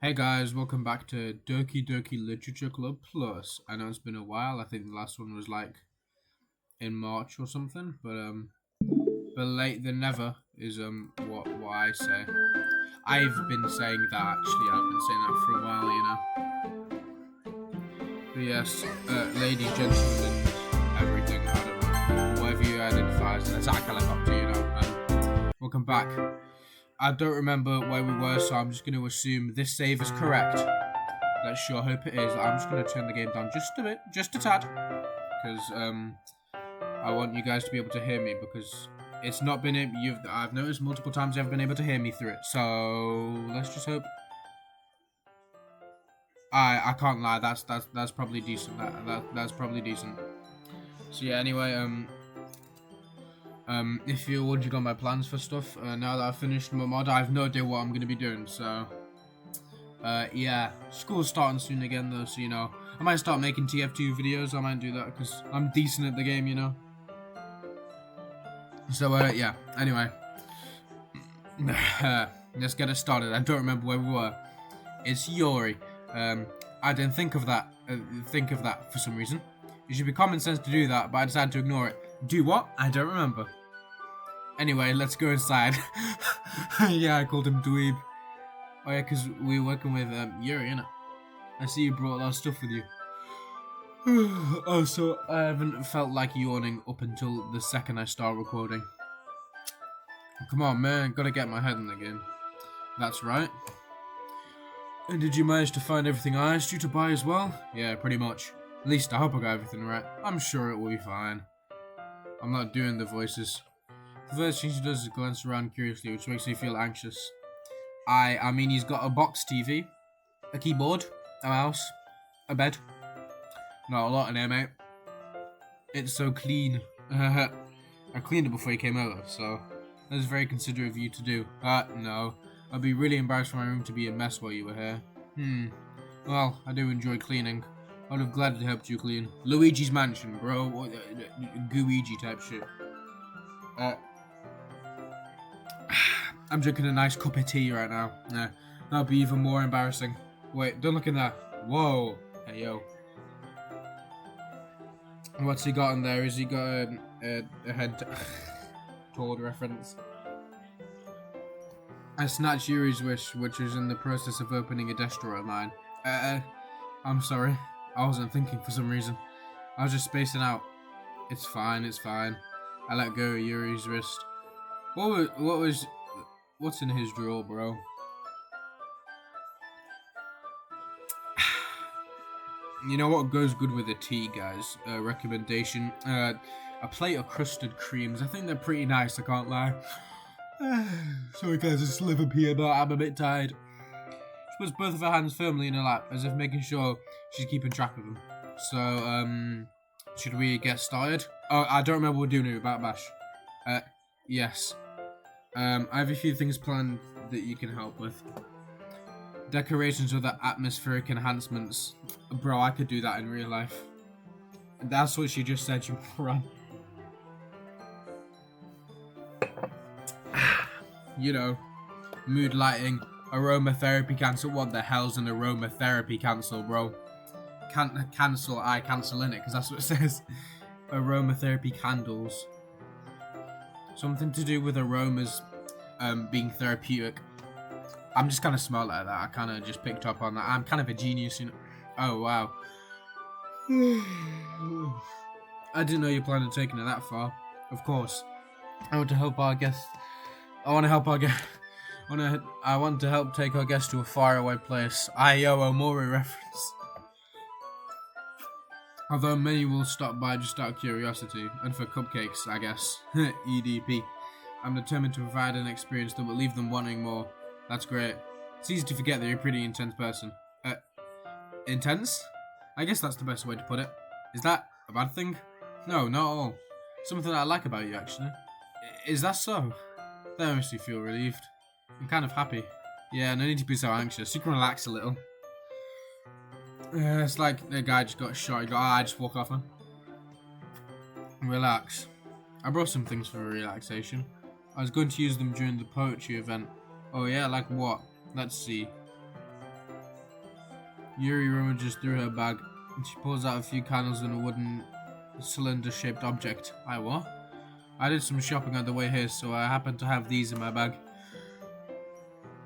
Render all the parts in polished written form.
Hey guys, welcome back to Doki Literature Club Plus. I know it's been a while. I think the last one was like in March or something, but late than never is what I say. I've been saying that actually. I've been saying that for a while, you know. But yes, ladies, gentlemen, everything. I don't know, whatever you identify as an attack helicopter, you know. Welcome back. I don't remember where we were, so I'm just going to assume this save is correct. Let's sure hope it is. I'm just going to turn the game down just a bit, just a tad, because I want you guys to be able to hear me, because it's not been I've noticed multiple times you haven't been able to hear me through it. So let's just hope. I can't lie. That's probably decent. That's probably decent. So yeah. Anyway, if you're wondering on my plans for stuff, now that I've finished my mod, I have no idea what I'm going to be doing, so, yeah, school's starting soon again, though, so, you know, I might start making TF2 videos. I might do that, because I'm decent at the game, you know. So, yeah, anyway, let's get it started. I don't remember where we were. It's Yuri. I didn't think of that for some reason. It should be common sense to do that, but I decided to ignore it. Do what? I don't remember. Anyway, let's go inside. Yeah, I called him Dweeb. Oh yeah, because we were working with Yuri, innit? I see you brought a lot of stuff with you. Oh, so I haven't felt like yawning up until the second I start recording. Come on, man, gotta get my head in the game. That's right. And did you manage to find everything I asked you to buy as well? Yeah, pretty much. At least I hope I got everything right. I'm sure it will be fine. I'm not doing the voices. The first thing she does is glance around curiously, which makes me feel anxious. I mean, he's got a box TV, a keyboard, a mouse, a bed. Not a lot in there, mate. It's so clean. I cleaned it before he came over, so that's very considerate of you to do. No. I'd be really embarrassed for my room to be a mess while you were here. Well, I do enjoy cleaning. I would have gladly helped you clean. Luigi's Mansion, bro. Gooigi type shit. I'm drinking a nice cup of tea right now. Yeah, that'd be even more embarrassing. Wait, don't look in there. Whoa. Hey, yo. What's he got in there? Has he got a head told reference? I snatched Yuri's wish, which was in the process of opening a desk drawer of mine. I'm sorry. I wasn't thinking for some reason. I was just spacing out. It's fine, it's fine. I let go of Yuri's wrist. What's in his drawer, bro? You know what goes good with a tea, guys? Recommendation. A plate of crusted creams. I think they're pretty nice, I can't lie. Sorry guys, I slip up here, but I'm a bit tired. She puts both of her hands firmly in her lap, as if making sure she's keeping track of them. So, should we get started? Oh, I don't remember what we're doing about Bash. Yes. I have a few things planned that you can help with. Decorations with the atmospheric enhancements. Bro, I could do that in real life. That's what she just said, you moron. You know, mood lighting, aromatherapy cancel. What the hell's an aromatherapy cancel, bro? Cancel in it, because that's what it says. Aromatherapy candles. Something to do with aromas being therapeutic. I'm just kind of smart like that. I kind of just picked up on that. I'm kind of a genius, you know. Oh, wow. I didn't know you planned on taking it that far. Of course. I want to help our guests. I want to help take our guests to a faraway place. Ayo Omori reference. Although many will stop by just out of curiosity, and for cupcakes, I guess. EDP. I'm determined to provide an experience that will leave them wanting more. That's great. It's easy to forget that you're a pretty intense person. Intense? I guess that's the best way to put it. Is that a bad thing? No, not at all. Something that I like about you, actually. Is that so? That makes me feel relieved. I'm kind of happy. Yeah, no need to be so anxious. You can relax a little. It's like the guy just got shot. He got, I just walk off him. Relax. I brought some things for relaxation. I was going to use them during the poetry event. Oh yeah, like what? Let's see. Yuri rummages through her bag and she pulls out a few candles and a wooden cylinder-shaped object. What? I did some shopping on the way here, so I happen to have these in my bag.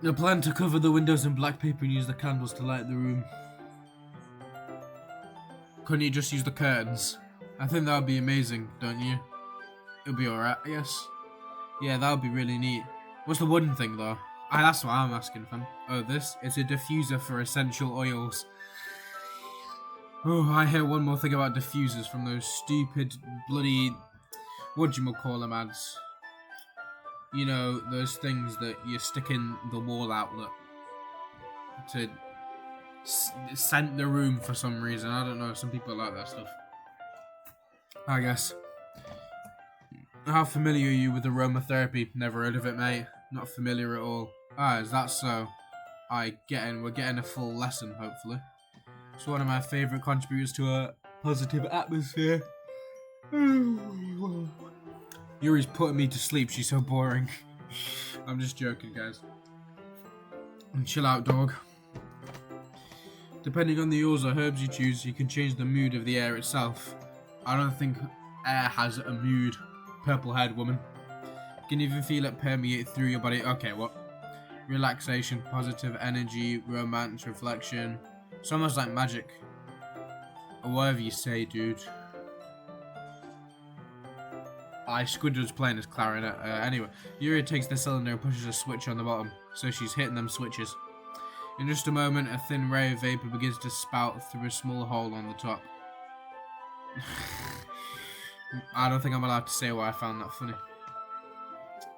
I plan to cover the windows in black paper and use the candles to light the room. Couldn't you just use the curtains? I think that would be amazing, don't you? It'll be alright, I guess. Yeah, that would be really neat. What's the wooden thing, though? That's what I'm asking, fam. Oh, this? It's a diffuser for essential oils. Oh, I hear one more thing about diffusers from those stupid, bloody... whatchamacallem ads. You know, those things that you stick in the wall outlet to scent the room for some reason. I don't know, some people like that stuff. I guess. How familiar are you with aromatherapy? Never heard of it, mate. Not familiar at all. Is that so? We're getting a full lesson, hopefully. It's one of my favourite contributors to a positive atmosphere. Yuri's putting me to sleep, she's so boring. I'm just joking, guys. And chill out, dog. Depending on the oils or herbs you choose, you can change the mood of the air itself. I don't think air has a mood. Purple-haired woman. You can even feel it permeate through your body. Okay, what? Relaxation, positive energy, romance, reflection. It's almost like magic. Or whatever you say, dude. Squidward's playing his clarinet. Anyway, Yuri takes the cylinder and pushes a switch on the bottom, so she's hitting them switches. In just a moment, a thin ray of vapor begins to spout through a small hole on the top. I don't think I'm allowed to say why I found that funny.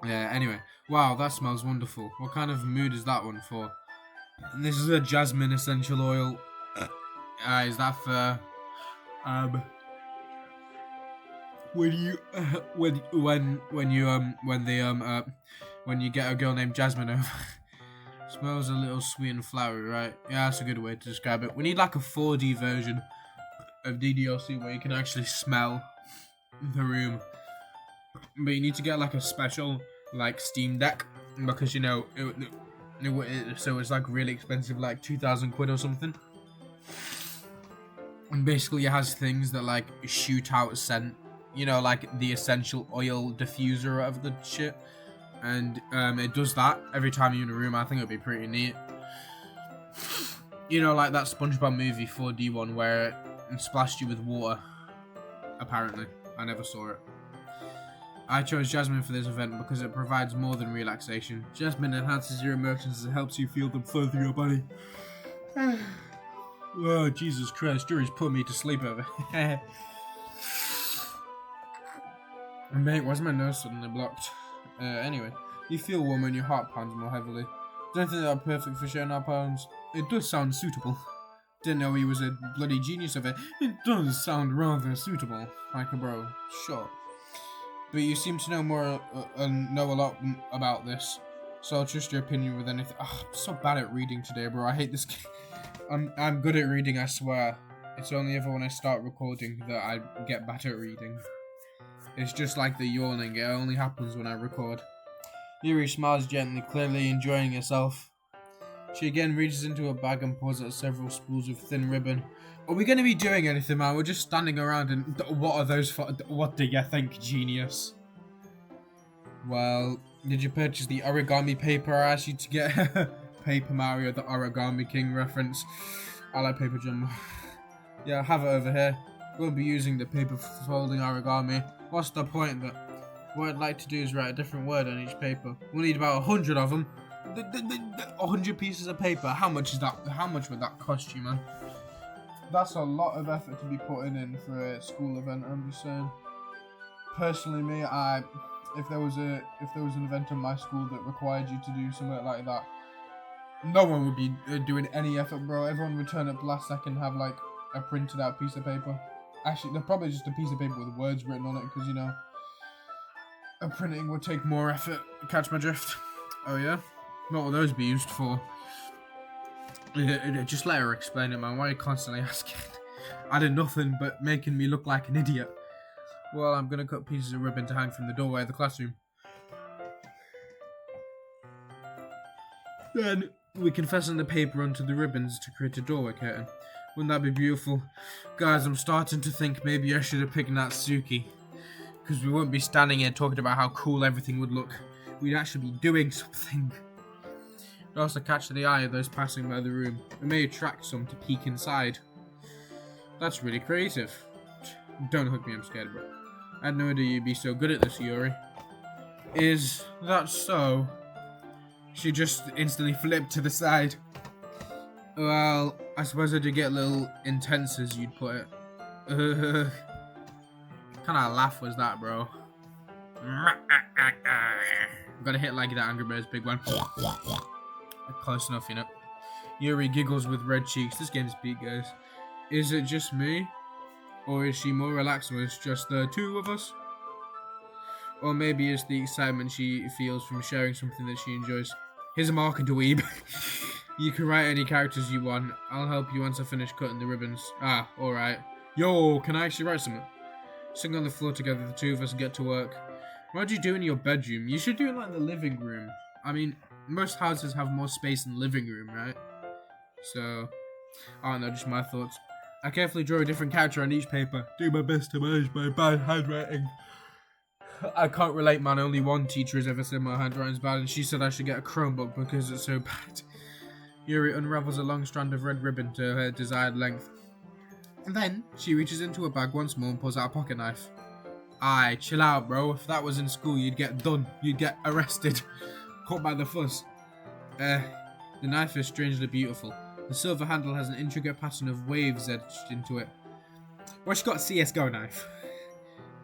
Yeah, anyway. Wow, that smells wonderful. What kind of mood is that one for? And this is a jasmine essential oil. Is that for... when you get a girl named Jasmine over. Smells a little sweet and flowery, right? Yeah, that's a good way to describe it. We need like a 4D version of DDLC where you can actually smell the room. But you need to get like a special like Steam Deck because you know so it's like really expensive, like 2,000 quid or something. And basically it has things that like shoot out scent, you know, like the essential oil diffuser of the shit. And it does that every time you're in a room. I think it would be pretty neat. You know, like that SpongeBob movie 4D one where it splashed you with water. Apparently. I never saw it. I chose Jasmine for this event because it provides more than relaxation. Jasmine enhances your emotions as it helps you feel them flow through your body. Oh, Jesus Christ. Yuri's put me to sleep over. Mate, why's my nose suddenly blocked? Anyway, you feel warm when your heart pounds more heavily. Don't think they're perfect for sharing our pounds. It does sound suitable. Didn't know he was a bloody genius of it. It does sound rather suitable. Like a bro. Sure. But you seem to know more and know a lot about this. So I'll trust your opinion with anything. I'm so bad at reading today, bro. I hate this game. I'm good at reading, I swear. It's only ever when I start recording that I get better at reading. It's just like the yawning, it only happens when I record. Yuri smiles gently, clearly enjoying herself. She again reaches into her bag and pulls out several spools of thin ribbon. Are we going to be doing anything, man? We're just standing around and... What are those for? What do you think, genius? Well, did you purchase the origami paper I asked you to get? Paper Mario, the Origami King reference. I like paper jumbo. Yeah, I have it over here. We'll be using the paper folding origami. What's the point? That what I'd like to do is write a different word on each paper. We'll need about 100 of them. 100 pieces of paper. How much is that? How much would that cost you, man? That's a lot of effort to be putting in for a school event. I'm just saying. Personally, me, if there was an event in my school that required you to do something like that, no one would be doing any effort, bro. Everyone would turn up last second and have like a printed out piece of paper. Actually, they're probably just a piece of paper with words written on it, because, you know, a printing would take more effort. Catch my drift? Oh, yeah? What will those be used for? Just let her explain it, man. Why are you constantly asking? I did nothing but making me look like an idiot. Well, I'm going to cut pieces of ribbon to hang from the doorway of the classroom. Then, We can fasten the paper onto the ribbons to create a doorway curtain. Wouldn't that be beautiful? Guys, I'm starting to think maybe I should have picked Natsuki. Because we won't be standing here talking about how cool everything would look. We'd actually be doing something. It'd also catch the eye of those passing by the room. It may attract some to peek inside. That's really creative. Don't hook me, I'm scared, bro. I had no idea you'd be so good at this, Yuri. Is that so? She just instantly flipped to the side. Well, I suppose I did get a little intense, as you'd put it. What kind of laugh was that, bro? Gotta hit like that, Angry Birds, big one. Close enough, you know. Yuri giggles with red cheeks. This game's beat, guys. Is it just me? Or is she more relaxed when it's just the two of us? Or maybe it's the excitement she feels from sharing something that she enjoys. Here's a marker, dweeb. You can write any characters you want. I'll help you once I finish cutting the ribbons. Ah, alright. Yo, can I actually write something? Sitting on the floor together, the two of us get to work. What do you do in your bedroom? You should do it like the living room. I mean, most houses have more space in the living room, right? So, I don't know, just my thoughts. I carefully draw a different character on each paper. Do my best to manage my bad handwriting. I can't relate, man. Only one teacher has ever said my handwriting's bad, and she said I should get a Chromebook because it's so bad. Yuri unravels a long strand of red ribbon to her desired length. And then, she reaches into her bag once more and pulls out a pocket knife. Aye, chill out, bro. If that was in school, you'd get done. You'd get arrested. Caught by the fuss. The knife is strangely beautiful. The silver handle has an intricate pattern of waves etched into it. Well, she got a CSGO knife.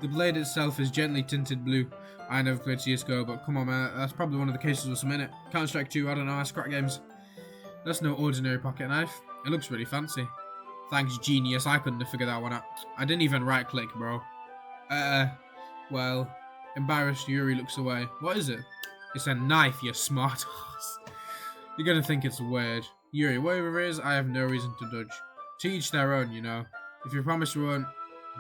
The blade itself is gently tinted blue. I never played CSGO, but come on, man. That's probably one of the cases or something, innit? Counter-Strike 2, I don't know, I scrap games. That's no ordinary pocket knife. It looks really fancy. Thanks, genius. I couldn't have figured that one out. I didn't even right-click, bro. Well, embarrassed, Yuri looks away. What is it? It's a knife, you smart ass. You're gonna think it's weird. Yuri, whatever it is, I have no reason to judge. To each their own, you know. If you promise you won't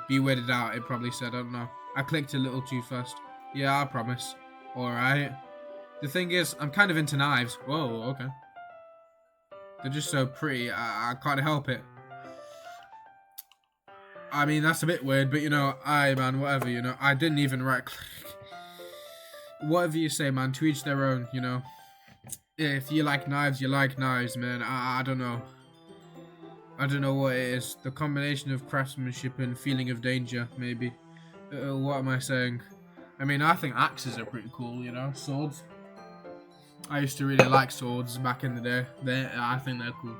be weirded out, it probably said, I don't know. I clicked a little too fast. Yeah, I promise. Alright. The thing is, I'm kind of into knives. Whoa, okay. They're just so pretty, I can't help it. I mean, that's a bit weird, but you know, man, whatever, you know. I didn't even right click. Whatever you say, man, to each their own, you know. If you like knives, you like knives, man. I don't know. I don't know what it is. The combination of craftsmanship and feeling of danger, maybe. What am I saying? I mean, I think axes are pretty cool, you know, swords. I used to really like swords back in the day. I think they're cool.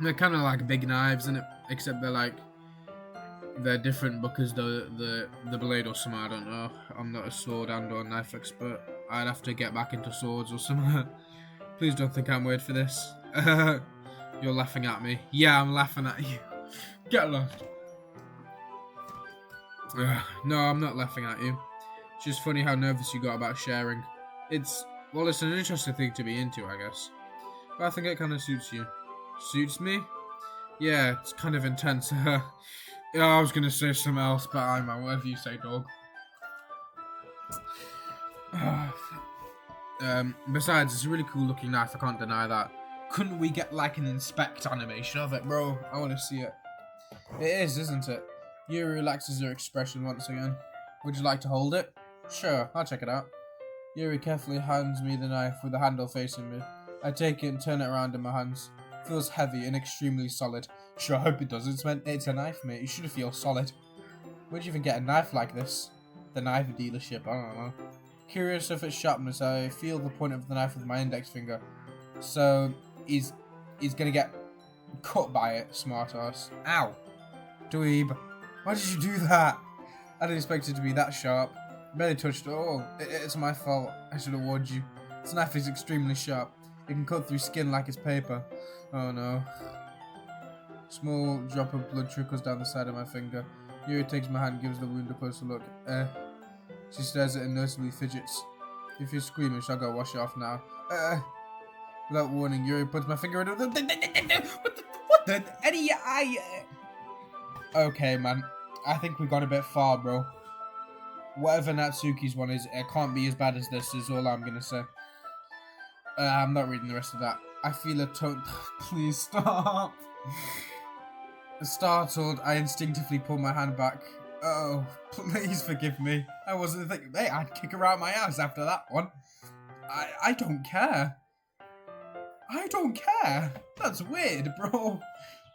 They're kind of like big knives, innit? Except they're different because the blade or something, I don't know. I'm not a sword and or knife expert. I'd have to get back into swords or something. Please don't think I'm weird for this. You're laughing at me. Yeah, I'm laughing at you. Get lost. No, I'm not laughing at you. It's just funny how nervous you got about sharing. It's an interesting thing to be into, I guess. But I think it kind of suits you. Suits me? Yeah, it's kind of intense. Yeah, I was gonna say something else, but I'm whatever you say, dog. Besides, it's a really cool looking knife, I can't deny that. Couldn't we get like an inspect animation of it, bro? I want to see it. It is, isn't it? Yuri relaxes her expression once again. Would you like to hold it? Sure, I'll check it out. Yuri carefully hands me the knife with the handle facing me. I take it and turn it around in my hands. It feels heavy and extremely solid. Sure, I hope it does. It's a knife, mate. You should feel solid. Where'd you even get a knife like this? The knife dealership, I don't know. Curious of its sharpness, I feel the point of the knife with my index finger. So, he's gonna get cut by it, smart ass. Ow! Dweeb. Why did you do that? I didn't expect it to be that sharp. Barely touched it all. It's my fault. I should have warned you. This knife is extremely sharp. It can cut through skin like it's paper. Oh no. Small drop of blood trickles down the side of my finger. Yuri takes my hand and gives the wound a closer look. She stares at it and noticeably fidgets. If you're squeamish, I'll go wash it off now. Without warning, Yuri puts my finger in it. What the? Eddie, Okay, man. I think we got a bit far, bro. Whatever Natsuki's one is, it can't be as bad as this, is all I'm gonna say. I'm not reading the rest of that. I feel a tone. Please stop. Startled, I instinctively pull my hand back. Oh, please forgive me. I wasn't thinking. Hey, I'd kick her out my ass after that one. I don't care. I don't care. That's weird, bro.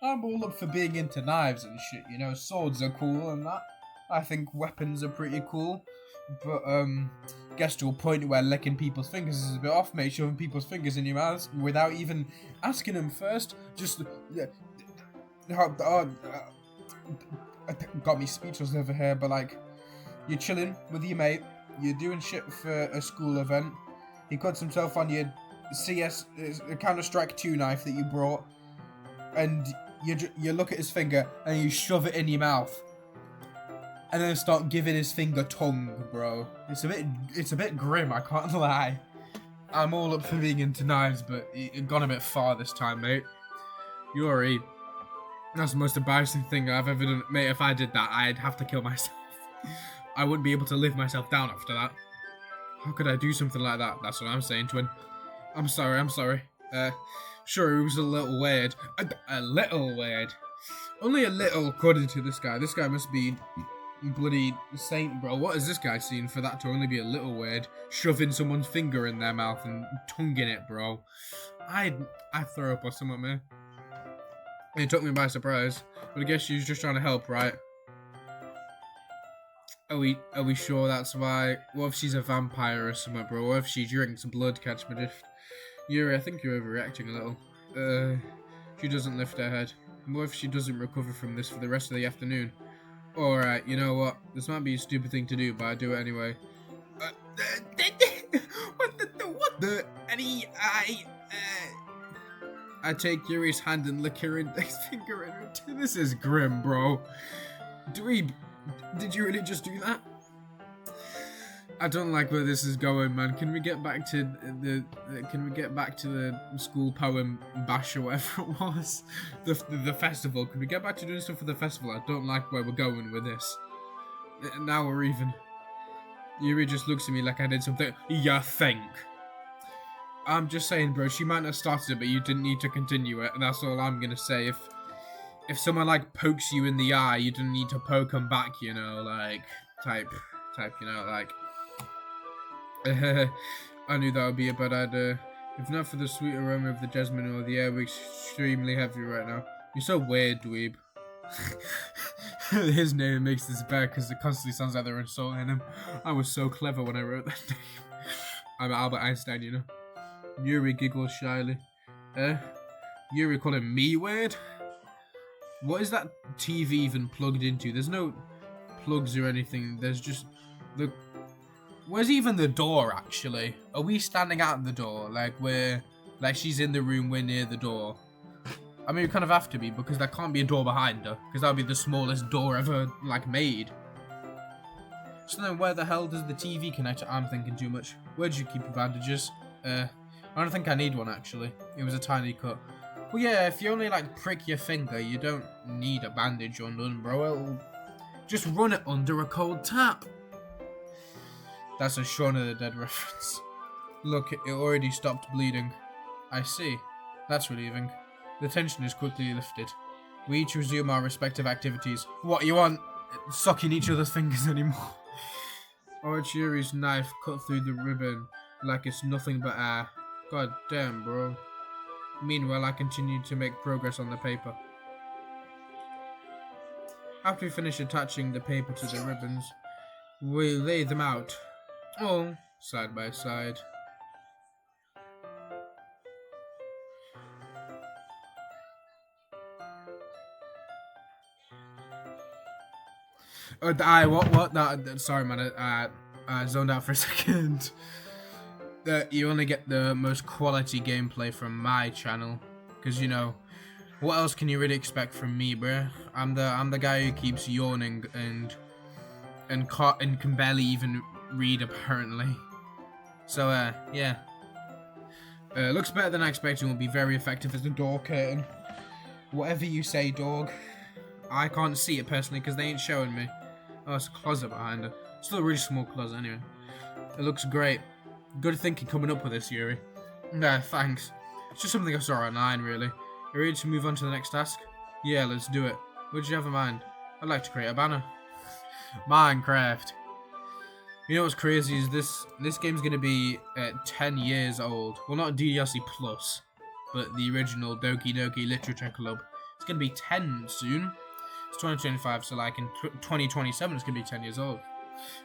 I'm all up for being into knives and shit, you know. Swords are cool and that. I think weapons are pretty cool. But, gets to a point where licking people's fingers is a bit off, mate. Shoving people's fingers in your mouths without even asking them first. Just, got me speechless over here, but like, you're chilling with your mate, you're doing shit for a school event, he cuts himself on your CS, Counter-Strike 2 knife that you brought, and you look at his finger, and you shove it in your mouth, and then start giving his finger tongue, bro. It's a bit grim, I can't lie. I'm all up for being into knives, but it gone a bit far this time, mate. Yuri, that's the most embarrassing thing I've ever done. Mate, if I did that, I'd have to kill myself. I wouldn't be able to live myself down after that. How could I do something like that? That's what I'm saying, twin. I'm sorry. Sure, it was a little weird. A little weird. Only a little, according to this guy. This guy must be bloody saint, bro. What has this guy seen for that to only be a little weird? Shoving someone's finger in their mouth and tonguing it, bro. I'd throw up or something, man. It took me by surprise, but I guess she was just trying to help, right? Are we sure that's why? What if she's a vampire or something, bro? What if she drinks blood, catch my drift? Yuri, I think you're overreacting a little. She doesn't lift her head. What if she doesn't recover from this for the rest of the afternoon? Alright, you know what? This might be a stupid thing to do, but I do it anyway. What the? I take Yuri's hand and lick her index finger in her. This is grim, bro. Dweeb, did you really just do that? I don't like where this is going, man. Can we get back to the school poem bash or whatever it was? The festival. Can we get back to doing stuff for the festival? I don't like where we're going with this. Now we're even. Yuri just looks at me like I did something. You think? I'm just saying, bro, she might have started it, but you didn't need to continue it, and that's all I'm gonna say. If someone, like, pokes you in the eye, you didn't need to poke them back, you know, like, type, you know, like. I knew that would be a bad idea. If not for the sweet aroma of the jasmine or the air, we're extremely heavy right now. You're so weird, dweeb. His name makes this bad because it constantly sounds like they're insulting him. I was so clever when I wrote that name. I'm Albert Einstein, you know. Yuri giggles shyly. Yuri calling me weird? What is that TV even plugged into? There's no plugs or anything. There's just the. Where's even the door, actually? Are we standing at the door? Like she's in the room, we're near the door. I mean, we kind of have to be, because there can't be a door behind her. Because that would be the smallest door ever, like, made. So then where the hell does the TV connect to? I'm thinking too much. Where did you keep your bandages? I don't think I need one, actually. It was a tiny cut. Well, yeah, if you only, like, prick your finger, you don't need a bandage or none, bro. It'll just run it under a cold tap. That's a Shaun of the Dead reference. Look, it already stopped bleeding. I see. That's relieving. The tension is quickly lifted. We each resume our respective activities. What, you aren't sucking each other's fingers anymore? Yuri's knife cut through the ribbon like it's nothing but air. God damn, bro. Meanwhile, I continue to make progress on the paper. After we finish attaching the paper to the ribbons, we lay them out, all side by side. What? No, sorry, man. I zoned out for a second. You only get the most quality gameplay from my channel, because you know, what else can you really expect from me, bruh? I'm the guy who keeps yawning and can barely even read, apparently. So yeah. Looks better than I expected and will be very effective as the door curtain. Whatever you say, dog. I can't see it personally because they ain't showing me. Oh, it's a closet behind her. Still a really small closet anyway. It looks great. Good thinking coming up with this, Yuri. No, thanks. It's just something I saw online, really. Are you ready to move on to the next task? Yeah, let's do it. What did you have in mind? I'd like to create a banner. Minecraft. You know what's crazy is this game's gonna be 10 years old. Well, not DLC Plus, but the original Doki Literature Club. It's gonna be 10 soon. It's 2025, so like in 2027, it's gonna be 10 years old.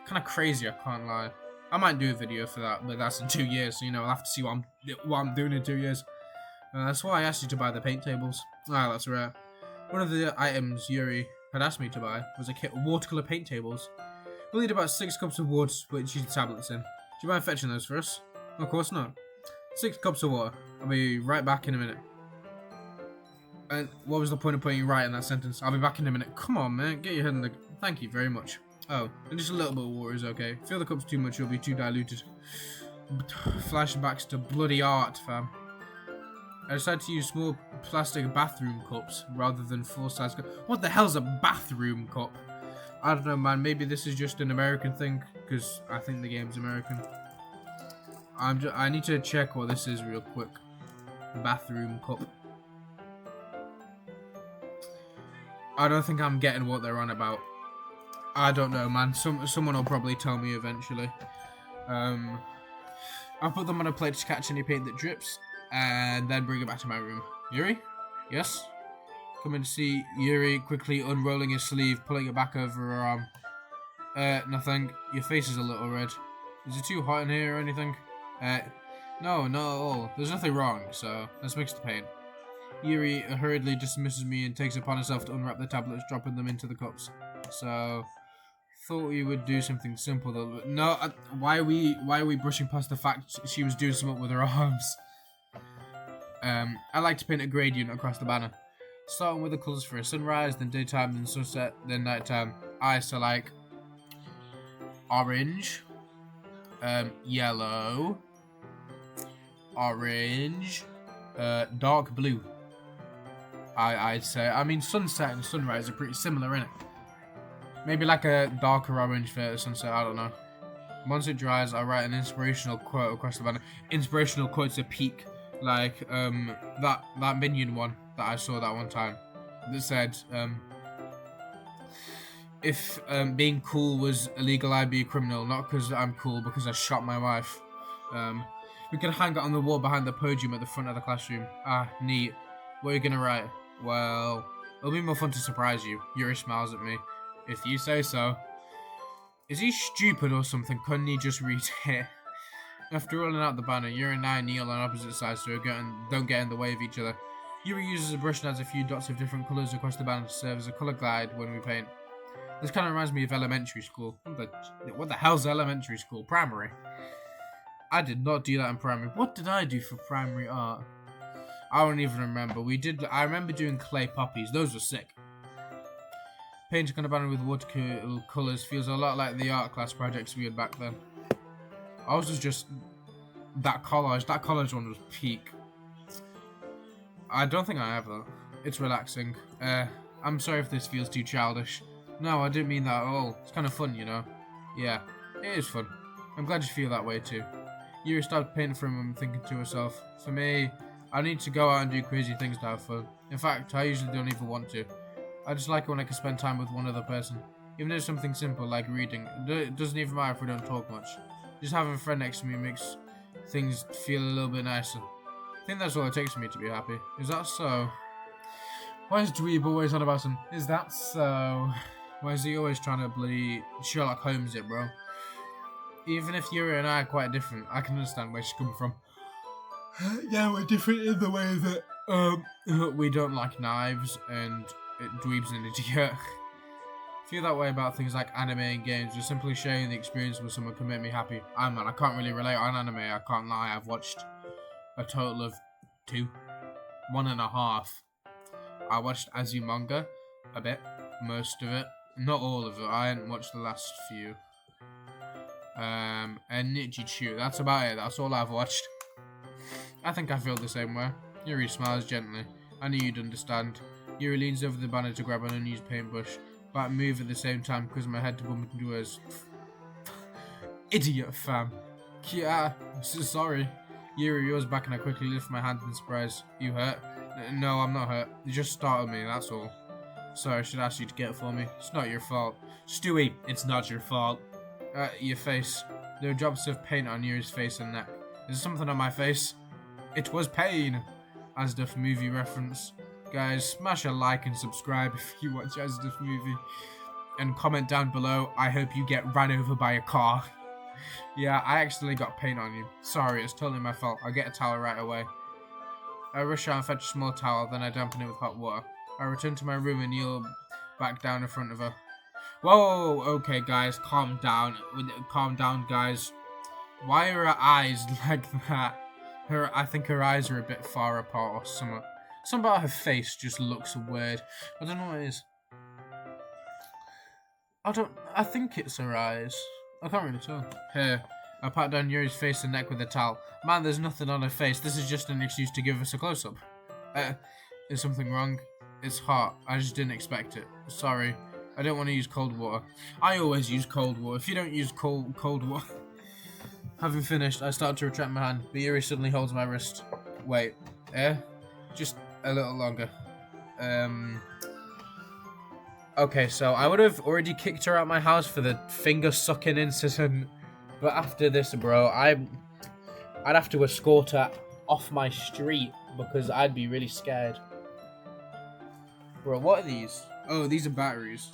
Kind of crazy, I can't lie. I might do a video for that, but that's in 2 years, so you know I'll have to see what I'm doing in 2 years. That's why I asked you to buy the paint tables. Ah, that's rare. One of the items Yuri had asked me to buy was a kit of watercolor paint tables. We'll need about 6 cups of water to put your tablets in. Do you mind fetching those for us? Of course not. 6 cups of water. I'll be right back in a minute. And what was the point of putting right in that sentence? I'll be back in a minute. Come on, man. Get your head in the... Thank you very much. Oh, and just a little bit of water is okay. If you fill the cups too much, you'll be too diluted. Flashbacks to bloody art, fam. I decided to use small plastic bathroom cups rather than full-size cups. What the hell's a bathroom cup? I don't know, man. Maybe this is just an American thing, because I think the game's American. I need to check what this is real quick. Bathroom cup. I don't think I'm getting what they're on about. I don't know, man. Someone will probably tell me eventually. I'll put them on a plate to catch any paint that drips, and then bring it back to my room. Yuri? Yes? Come in to see Yuri quickly unrolling his sleeve, pulling it back over her arm. Nothing. Your face is a little red. Is it too hot in here or anything? No, not at all. There's nothing wrong, so let's mix the paint. Yuri hurriedly dismisses me and takes it upon herself to unwrap the tablets, dropping them into the cups. So, thought we would do something simple though. No, why are we brushing past the fact she was doing something with her arms? I like to paint a gradient across the banner, starting with the colours for a sunrise, then daytime, then sunset, then nighttime. I select orange, yellow, orange, dark blue. I'd say. I mean, sunset and sunrise are pretty similar, innit? Maybe like a darker orange for sunset, I don't know. Once it dries, I write an inspirational quote across the banner. Inspirational quotes are peak. Like, that minion one that I saw that one time. That said, if being cool was illegal, I'd be a criminal. Not because I'm cool, because I shot my wife. We could hang it on the wall behind the podium at the front of the classroom. Ah, neat. What are you gonna write? Well, it'll be more fun to surprise you. Yuri smiles at me. If you say so. Is he stupid or something? Couldn't he just read it? After rolling out the banner, Yuri and I kneel on opposite sides so we don't get in the way of each other. Yuri uses a brush and adds a few dots of different colours across the banner to serve as a colour guide when we paint. This kind of reminds me of elementary school. What the hell's elementary school? Primary. I did not do that in primary. What did I do for primary art? I don't even remember. I remember doing clay poppies. Those were sick. Painting on a banner with watercolours feels a lot like the art class projects we had back then. Ours was just that collage. That collage one was peak. I don't think I have that. It's relaxing. I'm sorry if this feels too childish. No, I didn't mean that at all. It's kind of fun, you know. Yeah, it is fun. I'm glad you feel that way too. Yuri stopped painting for a moment, thinking to herself, for me, I need to go out and do crazy things to have fun. In fact, I usually don't even want to. I just like it when I can spend time with one other person. Even if it's something simple like reading. It doesn't even matter if we don't talk much. Just having a friend next to me makes things feel a little bit nicer. I think that's all it takes for me to be happy. Is that so? Why is Dweeb always on about him? Is that so? Why is he always trying to bloody Sherlock Holmes it, bro? Even if Yuri and I are quite different, I can understand where she's coming from. Yeah, we're different in the way that we don't like knives and Dweeb's an idiot. Feel that way about things like anime and games. Just simply sharing the experience with someone can make me happy. Man, I can't really relate on anime. I can't lie. I've watched a total of 2, 1.5. I watched Azumanga a bit, most of it, not all of it. I hadn't watched the last few. And Nichichu. That's about it. That's all I've watched. I think I feel the same way. Yuri smiles gently. I knew you'd understand. Yuri leans over the banner to grab an unused paintbrush, but I move at the same time because my head to bump into hers. Idiot, fam. Yeah, sorry. Yuri yours back and I quickly lift my hand in surprise. You hurt? No, I'm not hurt. You just startled me, that's all. Sorry, I should ask you to get it for me. It's not your fault. Stewie, it's not your fault. Your face. There are drops of paint on Yuri's face and neck. Is there something on my face? It was pain. Asdef movie reference. Guys, smash a like and subscribe if you watch Asdef movie. And comment down below, I hope you get ran over by a car. Yeah, I accidentally got paint on you. Sorry, it's totally my fault. I'll get a towel right away. I rush out and fetch a small towel, then I dampen it with hot water. I return to my room and kneel back down in front of her. Whoa, okay guys, calm down. Calm down, guys. Why are her eyes like that? I think her eyes are a bit far apart or something. Something about her face just looks weird. I don't know what it is. I think it's her eyes. I can't really tell. Here, I pat down Yuri's face and neck with a towel. Man, there's nothing on her face. This is just an excuse to give us a close-up. Is something wrong? It's hot. I just didn't expect it. Sorry. I don't want to use cold water. I always use cold water. If you don't use cold water... Having finished, I start to retract my hand, but Yuri suddenly holds my wrist. Wait. Just a little longer. Okay, so I would have already kicked her out my house for the finger-sucking incident. But after this, bro, I'd have to escort her off my street because I'd be really scared. Bro, what are these? Oh, these are batteries.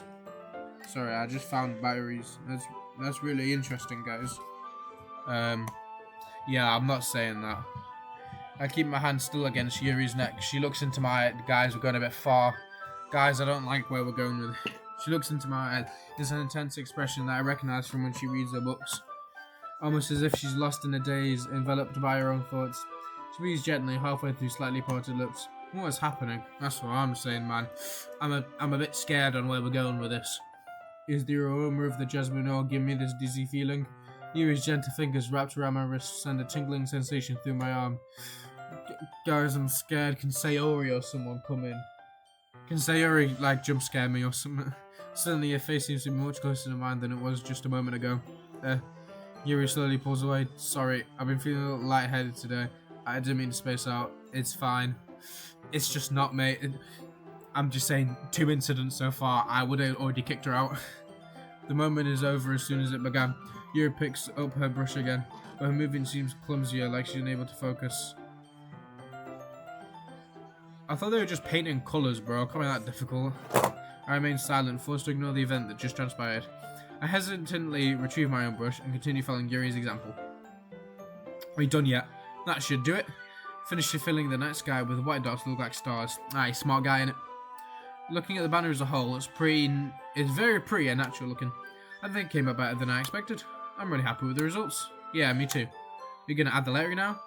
Sorry, I just found batteries. That's really interesting, guys. Yeah, I'm not saying that. I keep my hand still against Yuri's neck. She looks into my eye. Guys, we're going a bit far. Guys, I don't like where we're going with it. She looks into my eye. It's an intense expression that I recognize from when she reads her books. Almost as if she's lost in a daze, enveloped by her own thoughts. She breathes gently, halfway through slightly parted lips. What is happening? That's what I'm saying, man. I'm a bit scared on where we're going with this. Is the aroma of the jasmine oil giving me this dizzy feeling? Yuri's gentle fingers wrapped around my wrist send a tingling sensation through my arm. Guys, I'm scared. Can Sayori or someone come in? Can Sayori, like, jump scare me or something? Suddenly, your face seems to be much closer to mine than it was just a moment ago. Yuri slowly pulls away. Sorry, I've been feeling a little lightheaded today. I didn't mean to space out. It's fine. It's just not me. I'm just saying, 2 incidents so far. I would have already kicked her out. The moment is over as soon as it began. Yuri picks up her brush again, but her movement seems clumsier, like she's unable to focus. I thought they were just painting colours, bro. Can't be that difficult. I remain silent, forced to ignore the event that just transpired. I hesitantly retrieve my own brush and continue following Yuri's example. Are you done yet? That should do it. Finished filling the night sky with white dots that look like stars. Aye, smart guy innit? Looking at the banner as a whole, it's very pretty and natural looking. I think it came out better than I expected. I'm really happy with the results. Yeah, me too. You're gonna add the lettering now?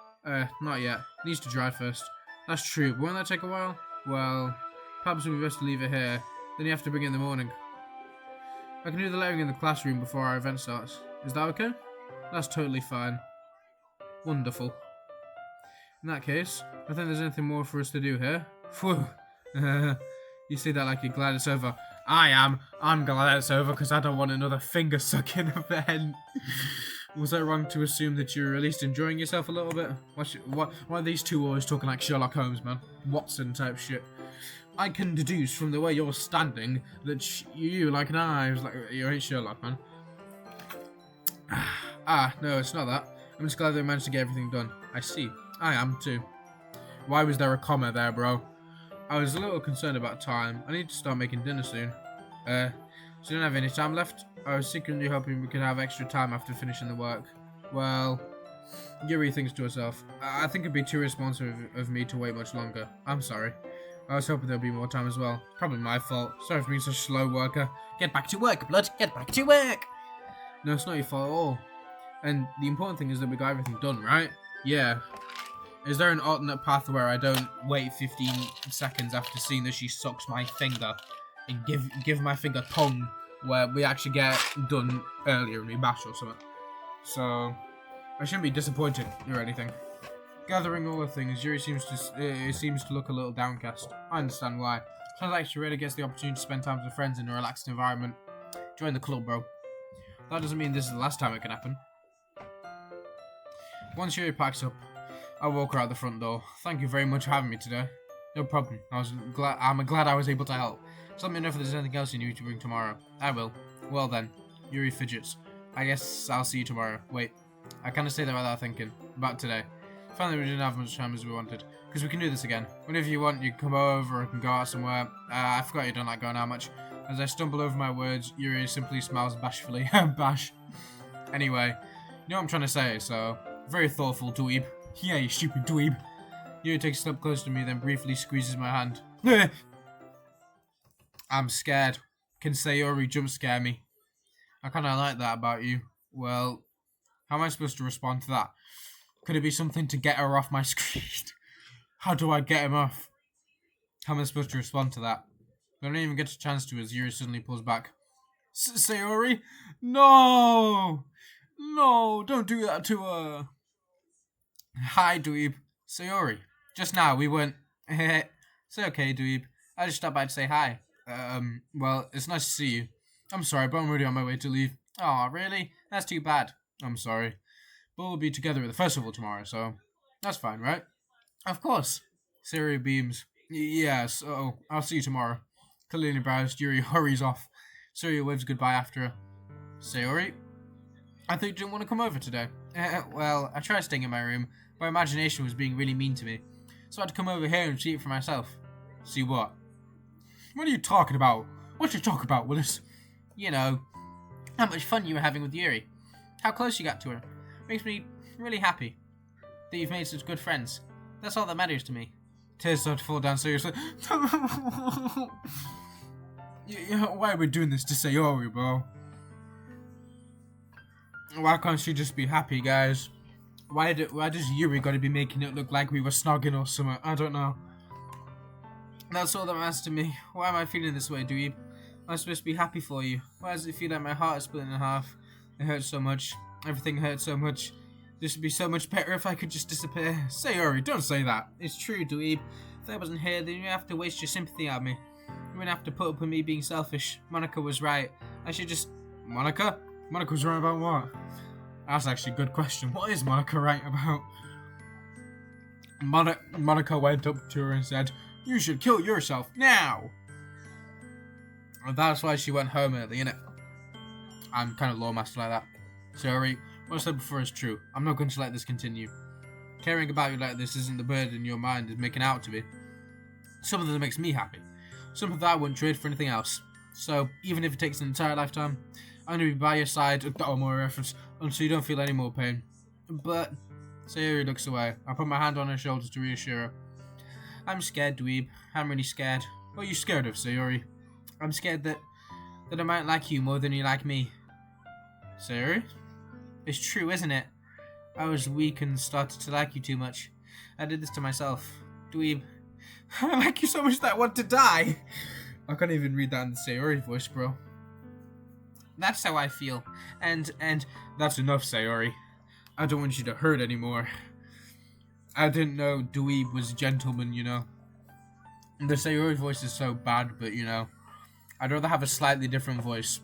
Not yet. Needs to dry first. That's true, but won't that take a while? Well, perhaps it would be best to leave it here. Then you have to bring it in the morning. I can do the lettering in the classroom before our event starts. Is that okay? That's totally fine. Wonderful. In that case, I think there's anything more for us to do here. Phew. You say that like you're glad it's over. I'm glad it's over because I don't want another finger-sucking event. Was I wrong to assume that you're at least enjoying yourself a little bit? Why are these two always talking like Sherlock Holmes, man? Watson type shit. I can deduce from the way you're standing that you like knives. Like, you ain't Sherlock, man. No, it's not that. I'm just glad they managed to get everything done. I see. I am too. Why was there a comma there, bro? I was a little concerned about time. I need to start making dinner soon. So you don't have any time left? I was secretly hoping we could have extra time after finishing the work. Well, Yuri thinks to herself, I think it'd be too responsive of me to wait much longer. I'm sorry. I was hoping there'd be more time as well. Probably my fault. Sorry for being such a slow worker. Get back to work, blood. Get back to work. No, it's not your fault at all. And the important thing is that we got everything done, right? Yeah. Is there an alternate path where I don't wait 15 seconds after seeing that she sucks my finger and give my finger tongue where we actually get done earlier and we bash or something? So, I shouldn't be disappointed or anything. Gathering all the things, Yuri seems to look a little downcast. I understand why. Sounds like she really gets the opportunity to spend time with friends in a relaxed environment. Join the club, bro. That doesn't mean this is the last time it can happen. Once Yuri packs up, I'll walk her out the front door. Thank you very much for having me today. No problem. I'm glad I was able to help. Just let me know if there's anything else you need to bring tomorrow. I will. Well then, Yuri fidgets. I guess I'll see you tomorrow. Wait, I kind of say that without thinking. About today. Finally, we didn't have much time as we wanted. Because we can do this again. Whenever you want, you can come over or can go out somewhere. I forgot you don't like going out much. As I stumble over my words, Yuri simply smiles bashfully. Bash. Anyway, you know what I'm trying to say, so... Very thoughtful, dweeb. Yeah, you stupid dweeb. Yuri takes a step closer to me, then briefly squeezes my hand. I'm scared. Can Sayori jump scare me? I kinda like that about you. Well, how am I supposed to respond to that? Could it be something to get her off my screen? How do I get him off? How am I supposed to respond to that? I don't even get a chance to as Yuri suddenly pulls back. Sayori? No! No, don't do that to her. Hi, dweeb. Sayori. Just now, we weren't... It's okay, dweeb. I just stopped by to say hi. Well, it's nice to see you. I'm sorry, but I'm already on my way to leave. Aw, really? That's too bad. I'm sorry. But we'll be together at the festival tomorrow, so... That's fine, right? Of course. Sayori beams. Yes, I'll see you tomorrow. Clearly embarrassed, Yuri hurries off. Sayori waves goodbye after her. Sayori? I thought you didn't want to come over today. Well, I tried staying in my room, but my imagination was being really mean to me. So I had to come over here and see it for myself. See what? What are you talking about? What you talk about, Willis? You know, how much fun you were having with Yuri. How close you got to her. Makes me really happy that you've made such good friends. That's all that matters to me. Tears start to fall down seriously. Why are we doing this to Sayori, bro? Why can't she just be happy, guys? Why does Yuri gotta be making it look like we were snogging or something? I don't know. That's all that matters to me. Why am I feeling this way, dweeb? I'm supposed to be happy for you. Why does it feel like my heart is split in half? It hurts so much. Everything hurts so much. This would be so much better if I could just disappear. Sayori, don't say that. It's true, dweeb. If I wasn't here, then you wouldn't have to waste your sympathy on me. You wouldn't have to put up with me being selfish. Monica was right. I should just... Monica? Monica was right about what? That's actually a good question. What is Monica right about? Monica went up to her and said, "You should kill yourself now!" And that's why she went home early, innit? I'm kind of lawmaster like that. Sorry, what I said before is true. I'm not going to let this continue. Caring about you like this isn't the burden your mind is making out to be. Something that makes me happy. Something that I wouldn't trade for anything else. So, even if it takes an entire lifetime, I'm going to be by your side, more reference, until you don't feel any more pain. But, Sayori looks away. I put my hand on her shoulder to reassure her. I'm scared, dweeb. I'm really scared. What are you scared of, Sayori? I'm scared that I might like you more than you like me. Sayori? It's true, isn't it? I was weak and started to like you too much. I did this to myself. Dweeb. I like you so much that I want to die. I can't even read that in the Sayori voice, bro. That's how I feel. And that's enough, Sayori. I don't want you to hurt anymore. I didn't know dweeb was a gentleman, you know. The Sayori voice is so bad, but you know, I'd rather have a slightly different voice.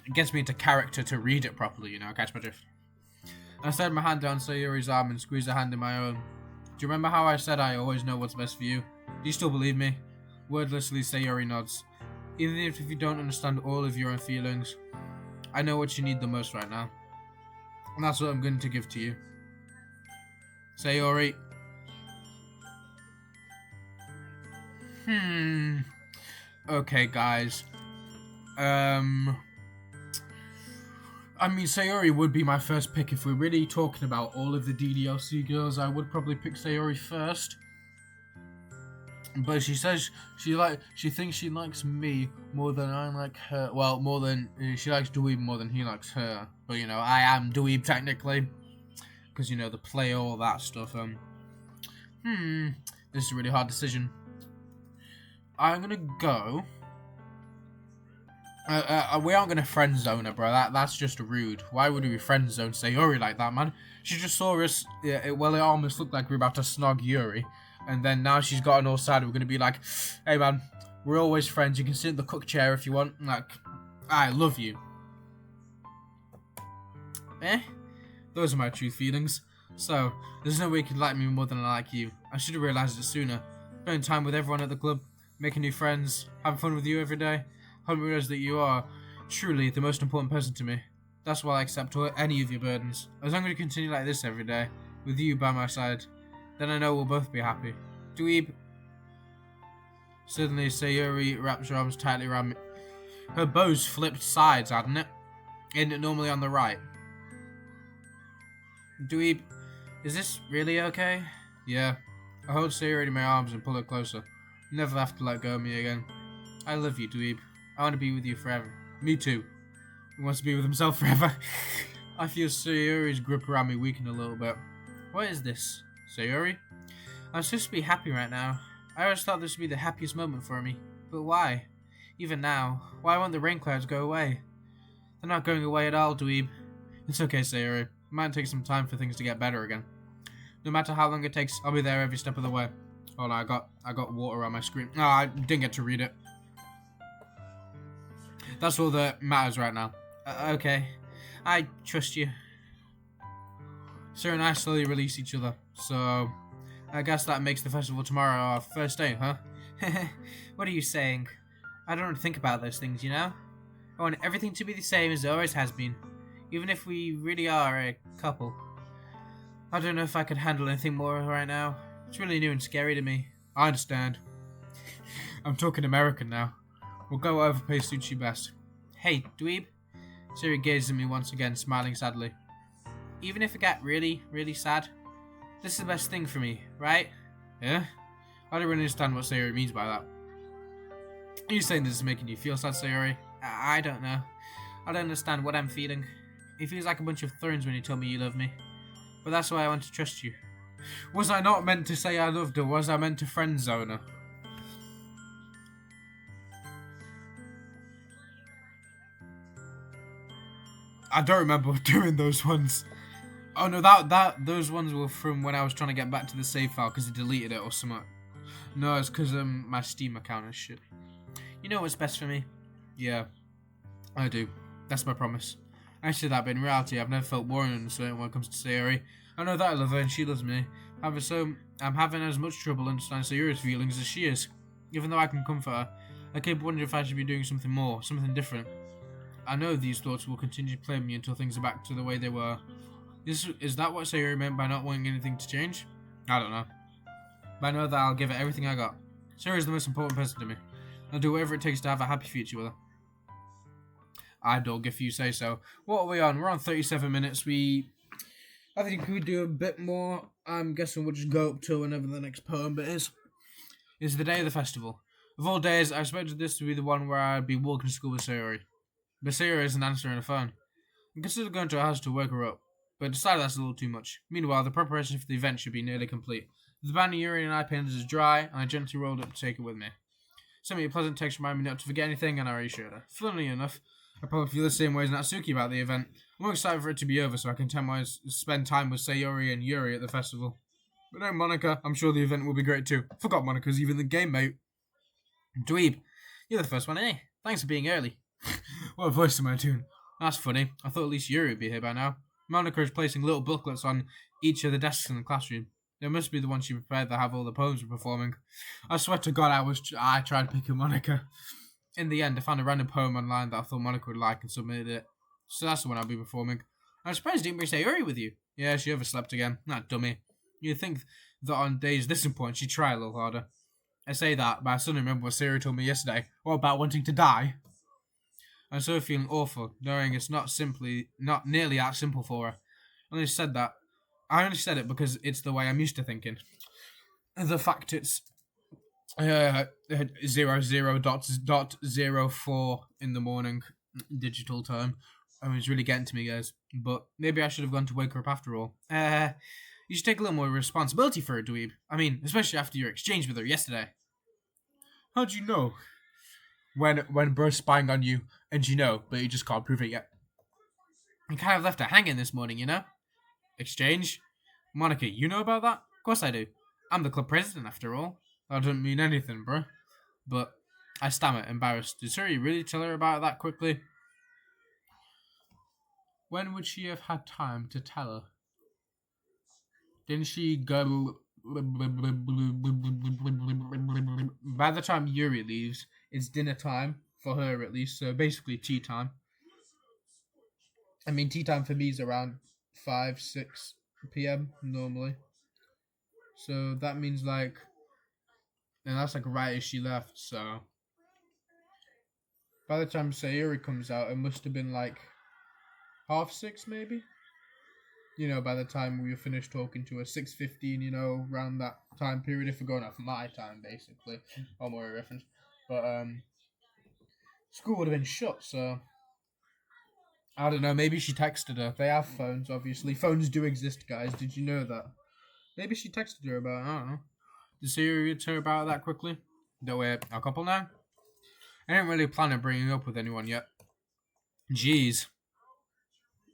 It gets me into character to read it properly, you know, catch my drift. I slid my hand down Sayori's arm and squeezed her hand in my own. Do you remember how I said I always know what's best for you? Do you still believe me? Wordlessly, Sayori nods. Even if you don't understand all of your own feelings, I know what you need the most right now. And that's what I'm going to give to you. Sayori. Okay, guys. I mean, Sayori would be my first pick if we're really talking about all of the DDLC girls. I would probably pick Sayori first. But she says she thinks she likes me more than I like her. Well, more than she likes Dweeb more than he likes her. But you know, I am Dweeb technically, because you know the play, all that stuff. This is a really hard decision. I'm gonna go. We aren't gonna friend zone her, bro. That's just rude. Why would we friend zone Sayori like that, man? She just saw us. It almost looked like we were about to snog Yuri. And then now she's gotten all sad. We're going to be like, hey man, we're always friends. You can sit in the cook chair if you want. Like, I love you. Those are my true feelings. So, there's no way you could like me more than I like you. I should have realised it sooner. Spending time with everyone at the club, making new friends, having fun with you every day. I haven't realised that you are truly the most important person to me. That's why I accept any of your burdens. As long as we continue like this every day, with you by my side, then I know we'll both be happy. Dweeb. Suddenly, Sayuri wraps her arms tightly around me. Her bow's flipped sides, hadn't it? Isn't it normally on the right? Dweeb, is this really okay? Yeah. I hold Sayuri in my arms and pull her closer. You never have to let go of me again. I love you, Dweeb. I want to be with you forever. Me too. He wants to be with himself forever. I feel Sayuri's grip around me weaken a little bit. What is this? Sayuri? I'm supposed to be happy right now. I always thought this would be the happiest moment for me. But why? Even now, why won't the rain clouds go away? They're not going away at all, Dweeb. It's okay, Sayuri. It might take some time for things to get better again. No matter how long it takes, I'll be there every step of the way. Hold on, I got water on my screen. No, I didn't get to read it. That's all that matters right now. Okay. I trust you. Sir and I slowly release each other, so I guess that makes the festival tomorrow our first day, huh? What are you saying? I don't think about those things, you know? I want everything to be the same as it always has been, even if we really are a couple. I don't know if I could handle anything more right now. It's really new and scary to me. I understand. I'm talking American now. We'll go overpay suits you best. Hey, dweeb. Siri gazes at me once again, smiling sadly. Even if it got really, really sad, this is the best thing for me, right? Yeah? I don't really understand what Sayuri means by that. Are you saying this is making you feel sad, Sayuri? I don't know. I don't understand what I'm feeling. It feels like a bunch of thorns when you tell me you love me. But that's why I want to trust you. Was I not meant to say I loved her? Was I meant to friend zone her? I don't remember doing those ones. Oh no, those ones were from when I was trying to get back to the save file because it deleted it or something. No, it's because my Steam account is shit. You know what's best for me? Yeah, I do. That's my promise. I say that, but in reality, I've never felt more uncertain when it comes to Sayuri. I know that I love her and she loves me. However, I'm having as much trouble understanding Sayuri's feelings as she is. Even though I can comfort her, I keep wondering if I should be doing something more, something different. I know these thoughts will continue to play with me until things are back to the way they were. Is that what Sayuri meant by not wanting anything to change? I don't know. But I know that I'll give it everything I got. Sayuri is the most important person to me. I'll do whatever it takes to have a happy future with her. I dog if you say so. What are we on? We're on 37 minutes. I think we do a bit more. I'm guessing we'll just go up to whenever the next poem bit is. It's the day of the festival. Of all days, I expected this to be the one where I'd be walking to school with Sayuri. But Sayuri isn't answering the phone. I considered going to her house to wake her up, but I decided that's a little too much. Meanwhile, the preparation for the event should be nearly complete. The band of Yuri and eye painters is dry, and I gently rolled up to take it with me. Sent me a pleasant text reminding me not to forget anything, and I reassured her. Funnily enough, I probably feel the same way as Natsuki about the event. I'm more excited for it to be over so I can spend time with Sayuri and Yuri at the festival. But no, Monica, I'm sure the event will be great too. Forgot Monica's even the game mate. Dweeb, you're the first one, eh? Thanks for being early. What a voice to my tune. That's funny. I thought at least Yuri would be here by now. Monica is placing little booklets on each of the desks in the classroom. There must be the one she prepared that have all the poems we're performing. I swear to God, I tried picking Monica. In the end, I found a random poem online that I thought Monica would like and submitted it. So that's the one I'll be performing. I'm surprised you didn't bring Sayuri with you. Yeah, she overslept again. That dummy. You'd think that on days this important she'd try a little harder. I say that, but I suddenly remember what Sayuri told me yesterday. What about wanting to die? I'm so feeling awful, knowing it's not nearly that simple for her. I only said it because it's the way I'm used to thinking. The fact it's 00.04 in the morning, digital time. I mean, it's really getting to me, guys. But maybe I should have gone to wake her up after all. You should take a little more responsibility for her, dweeb. I mean, especially after your exchange with her yesterday. How'd you know? When bro's spying on you, and you know, but you just can't prove it yet. I kind of left her hanging this morning, you know? Exchange? Monica, you know about that? Of course I do. I'm the club president, after all. That doesn't mean anything, bro. But I stammer, embarrassed. Did Suri really tell her about it that quickly? When would she have had time to tell her? Didn't she go... By the time Yuri leaves, it's dinner time, for her at least, so basically tea time. I mean, tea time for me is around 5, 6 p.m. normally. So that means like... And that's like right as she left, so... By the time Sayuri comes out, it must have been like 6:30 maybe? You know, by the time we were finished talking to her, 6:15, you know, around that time period, if we're going off my time, basically, or more a reference. But, school would have been shut, so... I don't know, maybe she texted her. They have phones, obviously. Phones do exist, guys. Did you know that? Maybe she texted her about it, I don't know. Did Sayuri reach her about it that quickly? That we're a couple now? I didn't really plan on bringing up with anyone yet. Jeez.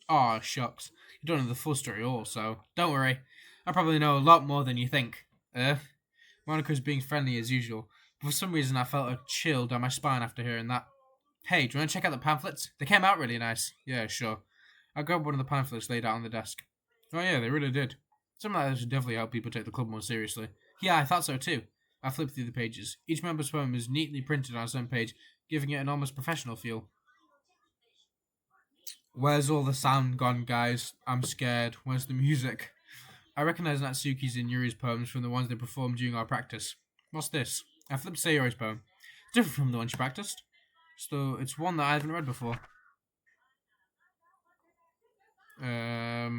Aw, shucks. You don't know the full story all, so don't worry. I probably know a lot more than you think. Monica's being friendly as usual, but for some reason I felt a chill down my spine after hearing that. Hey, do you want to check out the pamphlets? They came out really nice. Yeah, sure. I grabbed one of the pamphlets laid out on the desk. Oh yeah, they really did. Something like this would definitely help people take the club more seriously. Yeah, I thought so too. I flipped through the pages. Each member's poem is neatly printed on its own page, giving it an almost professional feel. Where's all the sound gone, guys? I'm scared. Where's the music? I recognize Natsuki's and Yuri's poems from the ones they performed during our practice. What's this? I flipped Sayori's poem. It's different from the one she practiced. So it's one that I haven't read before. I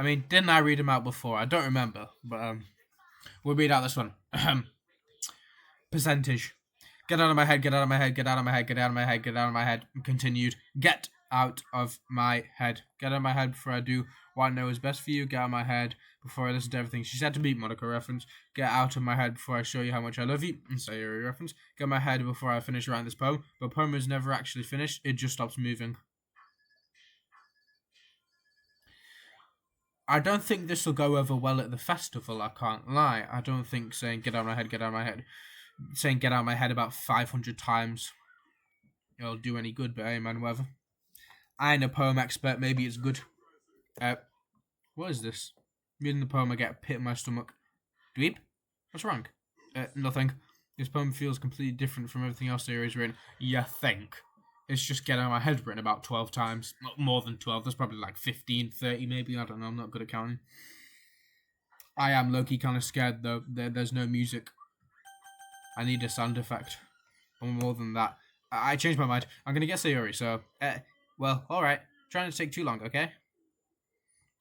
mean, didn't I read them out before? I don't remember, but we'll read out this one. Percentage. Get out of my head, get out of my head, get out of my head, get out of my head, get out of my head. Continued. Get out of my head. Get out of my head before I do what I know is best for you. Get out of my head before I listen to everything she said to me. Monica reference. Get out of my head before I show you how much I love you. Sayori reference. Get out of my head before I finish writing this poem. But the poem is never actually finished. It just stops moving. I don't think this will go over well at the festival, I can't lie. I don't think saying get out of my head, get out of my head, saying get out of my head about 500 times it'll do any good, but hey man, whatever. I ain't a poem expert, maybe it's good. What is this? Reading the poem, I get a pit in my stomach. Dweeb? What's wrong? Nothing. This poem feels completely different from everything else there is written. You think? It's just get out of my head written about 12 times. Not more than 12. There's probably like 15, 30 maybe. I don't know. I'm not good at counting. I am low-key kind of scared though. There's no music. I need a sound effect. Or more than that. I changed my mind. I'm going to get Sayori, so... well, alright. Trying to take too long, okay?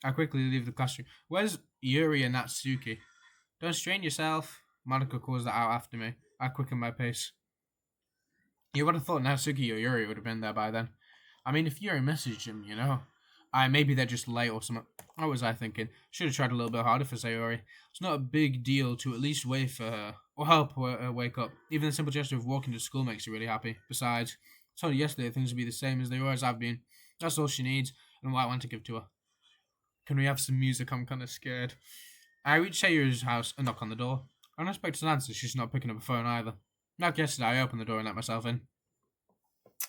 I quickly leave the classroom. Where's Yuri and Natsuki? Don't strain yourself. Monica calls that out after me. I quicken my pace. You would have thought Natsuki or Yuri would have been there by then. I mean, if Yuri messaged him, you know. Maybe they're just late or something. What was I thinking? Should have tried a little bit harder for Sayori. It's not a big deal to at least wait for her. Or help her wake up. Even the simple gesture of walking to school makes her really happy. Besides, I told her yesterday things would be the same as they always have been. That's all she needs, and what I want to give to her. Can we have some music? I'm kind of scared. I reach Sayori's house and knock on the door. I don't expect an answer. She's not picking up a phone either. Like yesterday, I opened the door and let myself in.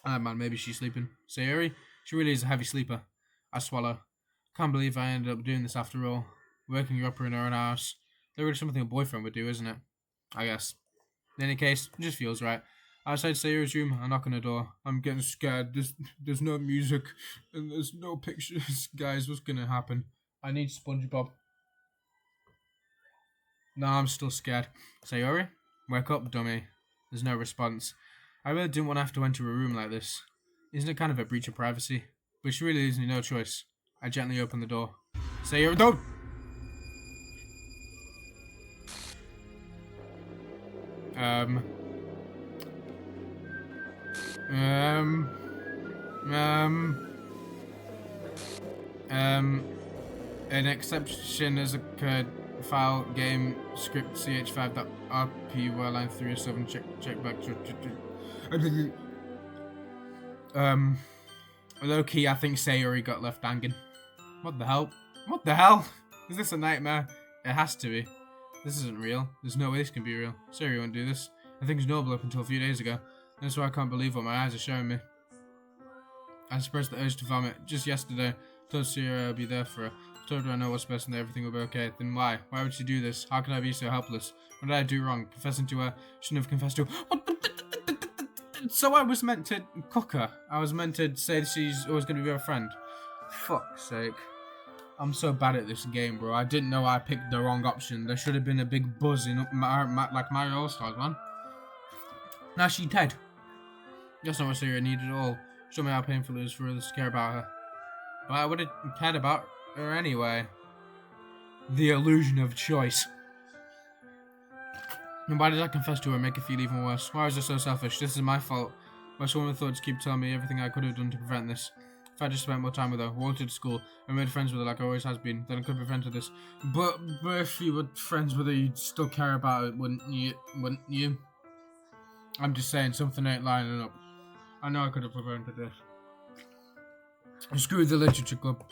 Man, maybe she's sleeping. Sayori? She really is a heavy sleeper. I swallow. Can't believe I ended up doing this after all. Waking her up in her own house. That's really something a boyfriend would do, isn't it? I guess. In any case, it just feels right. Outside Sayori's room, I knock on the door. I'm getting scared. There's no music and there's no pictures. Guys, what's gonna happen? I need SpongeBob. No, I'm still scared. Sayori? Wake up, dummy. There's no response. I really didn't want to have to enter a room like this. Isn't it kind of a breach of privacy? But she really leaves me no choice. I gently open the door. Sayori, don't! An exception has occurred. File game script ch5.rp line 307 check back. Low key, I think Sayori got left hanging. What the hell? What the hell? Is this a nightmare? It has to be. This isn't real. There's no way this can be real. Sayori won't do this. I think it's normal up until a few days ago. That's why I can't believe what my eyes are showing me. I suppressed the urge to vomit. Just yesterday, told Sayori I'd be there for her. told her I know what's best and that everything will be okay. Then why? Why would she do this? How can I be so helpless? What did I do wrong? Confessing to her? Shouldn't have confessed to her. So I was meant to cook her. I was meant to say she's always going to be her friend. Fuck's sake. I'm so bad at this game, bro. I didn't know I picked the wrong option. There should have been a big buzz in like Mario All-Stars, man. Now she's dead. That's not what Sarah needed at all. Show me how painful it is for others to care about her. But I would have cared about her anyway. The illusion of choice. And why did I confess to her and make it feel even worse? Why was I so selfish? This is my fault. My woman thought to keep telling me everything I could have done to prevent this. If I just spent more time with her, walked to school, and made friends with her like I always has been, then I could have prevented this. But if you were friends with her, you'd still care about it, wouldn't you? Wouldn't you? I'm just saying, something ain't lining up. I know I could have prevented this. Screw the literature club.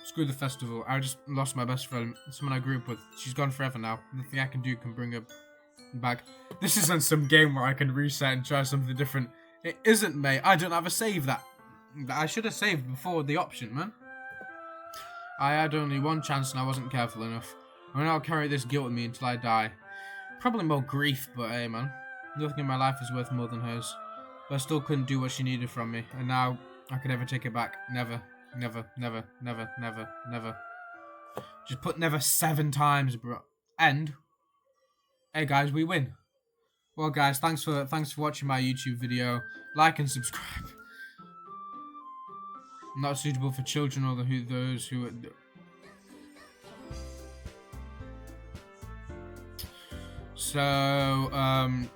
Screw the festival. I just lost my best friend, someone I grew up with. She's gone forever now. Nothing I can do can bring her back. This isn't some game where I can reset and try something different. It isn't, mate. I don't have a save that I should have saved before the option, man. I had only one chance and I wasn't careful enough. I will now carry this guilt with me until I die. Probably more grief, but hey, man. Nothing in my life is worth more than hers. But I still couldn't do what she needed from me, and now I could never take it back. Never, never, never, never, never, never. Just put never 7 times, bro. And hey, guys, we win. Well, guys, thanks for watching my YouTube video. Like and subscribe. Not suitable for children or those who are... So,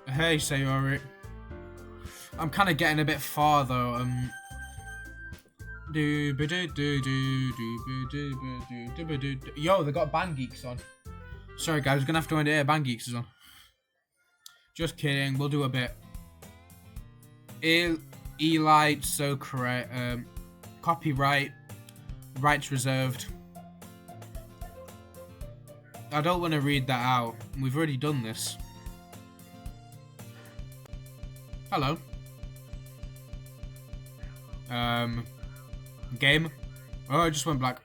hey, Sayori. I'm kind of getting a bit far, though. Yo, they got Band Geeks on. Sorry, guys, we're gonna have to end it here. Band Geeks is on. Just kidding, we'll do a bit. Elite, so correct. Copyright, rights reserved. I don't want to read that out. We've already done this. Hello. Game. Oh, I just went black.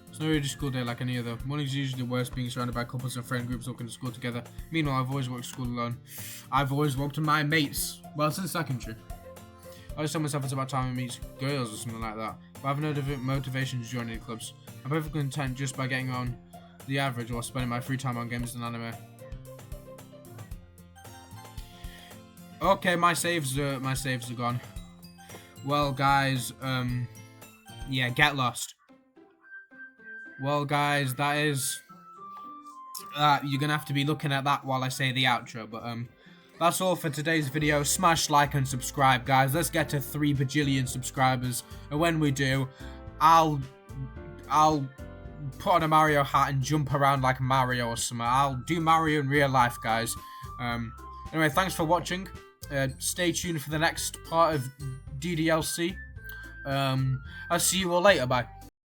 It's not really a school day like any other. Morning's usually the worst, being surrounded by couples and friend groups walking to school together. Meanwhile, I've always walked to school alone. I've always walked with my mates. Well, since secondary. I always tell myself it's about time I meet girls or something like that. But I have no motivation to join any clubs. I'm perfectly content just by getting on the average while spending my free time on games and anime. Okay, my saves are gone. Well, guys, yeah, get lost. Well, guys, that is... you're gonna have to be looking at that while I say the outro, but, that's all for today's video. Smash like and subscribe, guys. Let's get to 3 bajillion subscribers, and when we do, I'll put on a Mario hat and jump around like Mario or something. I'll do Mario in real life, guys. Anyway, thanks for watching. Stay tuned for the next part of DDLC. I'll see you all later. Bye.